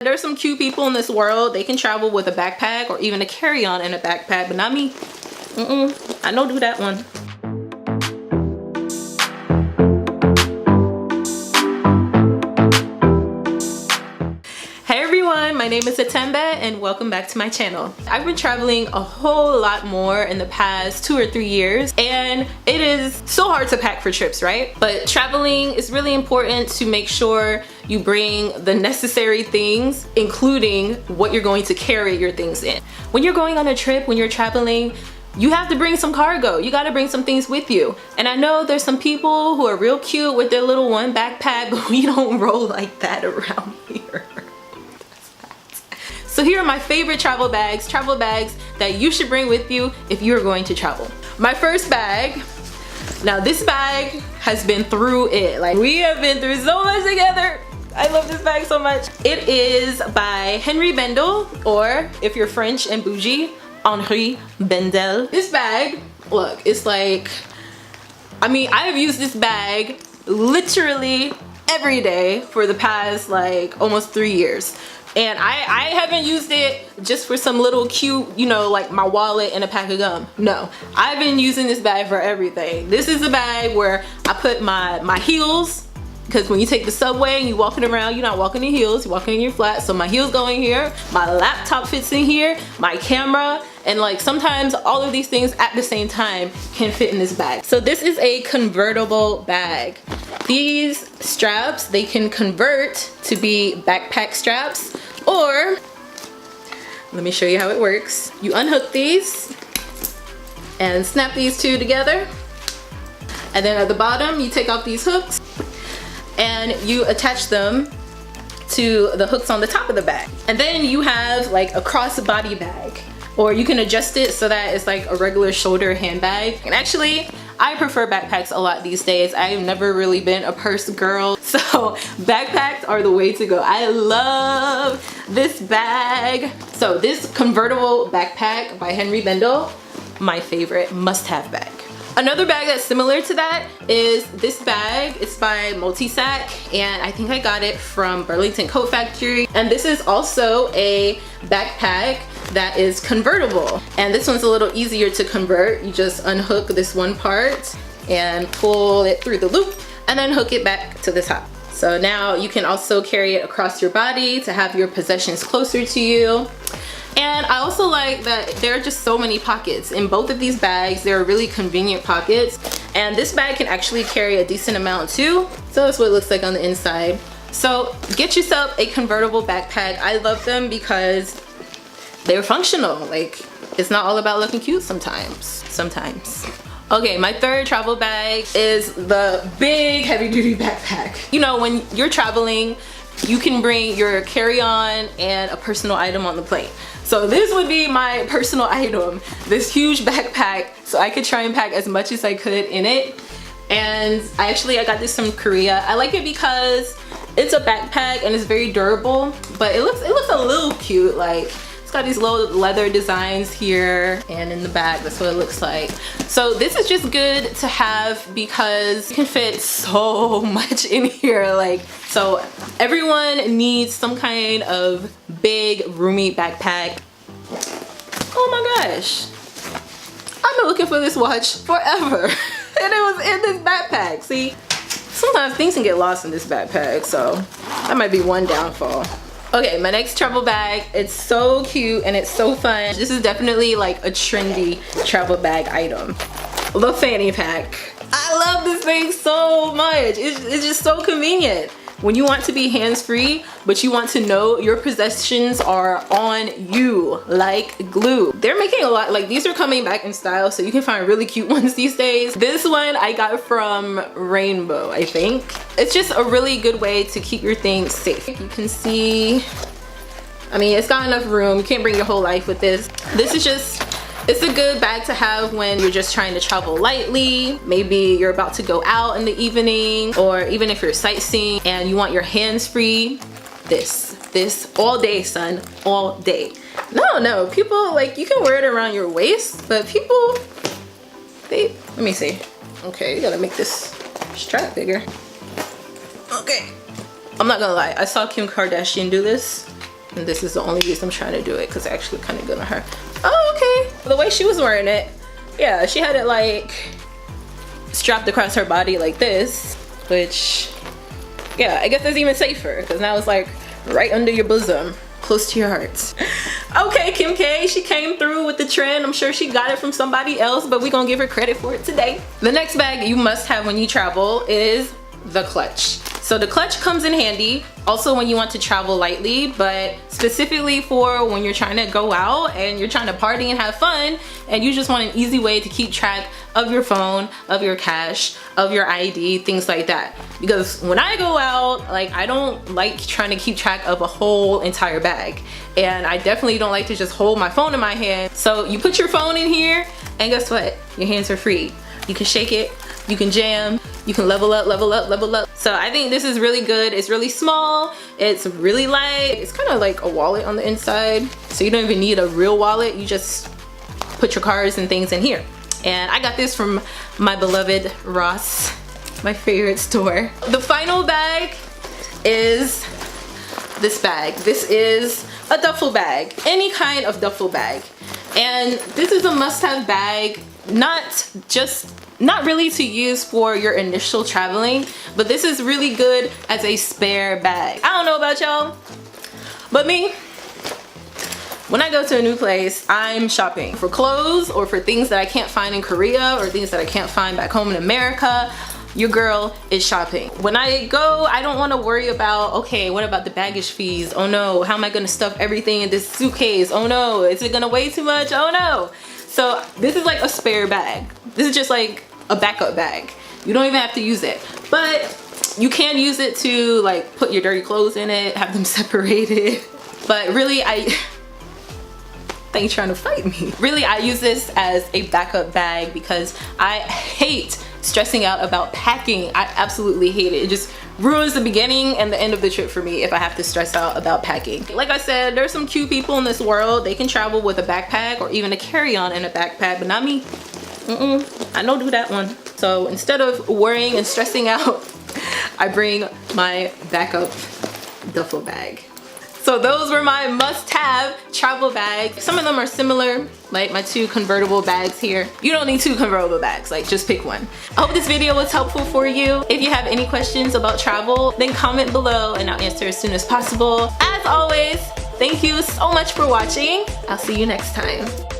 There's some cute people in this world. They can travel with a backpack or even a carry-on in a backpack, but not me. I don't do that one. My name is Atembe and welcome back to my channel. I've been traveling a whole lot more in the past 2 or 3 years, and it is so hard to pack for trips, right? But traveling is really important to make sure you bring the necessary things, including what you're going to carry your things in. When you're going on a trip, when you're traveling, you have to bring some cargo. You gotta bring some things with you. And I know there's some people who are real cute with their little one backpack, but we don't roll like that around here. So here are my favorite travel bags that you should bring with you if you're going to travel. My first bag, now this bag has been through it. Like, we have been through so much together. I love this bag so much. It is by Bendel, or if you're French and bougie, Henri Bendel. This bag, look, it's like, I mean, I have used this bag literally every day for the past like almost 3 years. And I haven't used it just for some little cute, you know, like my wallet and a pack of gum. No, I've been using this bag for everything. This is a bag where I put my heels, because when you take the subway and you're walking around, you're not walking in heels, you're walking in your flats. So my heels go in here, my laptop fits in here, my camera, and like sometimes all of these things at the same time can fit in this bag. So this is a convertible bag. These straps, they can convert to be backpack straps, or let me show you how it works. You unhook these and snap these two together, and then at the bottom you take off these hooks and you attach them to the hooks on the top of the bag. And then you have like a crossbody bag, or you can adjust it so that it's like a regular shoulder handbag. And actually, I prefer backpacks a lot these days. I've never really been a purse girl, so backpacks are the way to go. I love this bag. So this convertible backpack by Henri Bendel, my favorite must-have bag. Another bag that's similar to that is this bag. It's by Multisac, and I think I got it from Burlington Coat Factory. And this is also a backpack that is convertible. And this one's a little easier to convert. You just unhook this one part and pull it through the loop and then hook it back to the top. So now you can also carry it across your body to have your possessions closer to you. And I also like that there are just so many pockets in both of these bags. They're really convenient pockets, and this bag can actually carry a decent amount too. So that's what it looks like on the inside. So get yourself a convertible backpack. I love them because they're functional. Like, it's not all about looking cute sometimes. Okay, my third travel bag is the big heavy duty backpack. You know, when you're traveling, you can bring your carry-on and a personal item on the plane. So this would be my personal item, this huge backpack, so I could try and pack as much as I could in it. And I got this from Korea. I like it because it's a backpack and it's very durable, but it looks a little cute. Like, it's got these little leather designs here, and in the back, that's what it looks like. So this is just good to have because you can fit so much in here. Like, so everyone needs some kind of big, roomy backpack. Oh my gosh. I've been looking for this watch forever. And it was in this backpack. See, sometimes things can get lost in this backpack, so that might be one downfall. Okay, my next travel bag, it's so cute and it's so fun. This is definitely like a trendy travel bag item. The Fanny Pack. I love this thing so much. It's just so convenient. When you want to be hands-free, but you want to know your possessions are on you like glue. They're making a lot, like these are coming back in style, so you can find really cute ones these days. This one I got from Rainbow, I think. It's just a really good way to keep your things safe. You can see, I mean, it's got enough room. You can't bring your whole life with this. This is just, it's a good bag to have when you're just trying to travel lightly. Maybe you're about to go out in the evening, or even if you're sightseeing and you want your hands free. This all day, son, all day. No, people, like, you can wear it around your waist, but people, let me see. Okay, you gotta make this strap bigger. Okay, I'm not gonna lie, I saw Kim Kardashian do this And this is the only reason I'm trying to do it, because it actually kind of good on her. Oh, okay. The way she was wearing it, yeah, she had it like strapped across her body like this, which, yeah, I guess that's even safer, because now it's like right under your bosom, close to your heart. Okay, Kim K, she came through with the trend. I'm sure she got it from somebody else, but we're gonna give her credit for it today. The next bag you must have when you travel is the clutch. So the clutch comes in handy also when you want to travel lightly, but specifically for when you're trying to go out and you're trying to party and have fun, and you just want an easy way to keep track of your phone, of your cash, of your ID, things like that. Because when I go out, like, I don't like trying to keep track of a whole entire bag, and I definitely don't like to just hold my phone in my hand. So you put your phone in here, and guess what? Your hands are free. You can shake it, you can jam, you can level up, level up, level up. So I think this is really good. It's really small, it's really light. It's kind of like a wallet on the inside. So you don't even need a real wallet. You just put your cards and things in here. And I got this from my beloved Ross, my favorite store. The final bag is this bag. This is a duffel bag, any kind of duffel bag. And this is a must-have bag, not really to use for your initial traveling, but this is really good as a spare bag. I don't know about y'all, but me, when I go to a new place, I'm shopping for clothes or for things that I can't find in Korea or things that I can't find back home in America. Your girl is shopping. When I go, I don't want to worry about, okay, what about the baggage fees? Oh no, how am I gonna stuff everything in this suitcase? Oh no, is it gonna weigh too much? Oh no. So this is like a spare bag. This is just like a backup bag. You don't even have to use it, but you can use it to like put your dirty clothes in it, have them separated. But really, you trying to fight me. Really, I use this as a backup bag because I hate stressing out about packing. I absolutely hate it. It just ruins the beginning and the end of the trip for me if I have to stress out about packing. Like I said, there's some cute people in this world. They can travel with a backpack or even a carry-on in a backpack, but not me. I don't do that one. So instead of worrying and stressing out, I bring my backup duffel bag. So those were my must-have travel bags. Some of them are similar, like my two convertible bags here. You don't need two convertible bags, like just pick one. I hope this video was helpful for you. If you have any questions about travel, then comment below and I'll answer as soon as possible. As always, thank you so much for watching. I'll see you next time.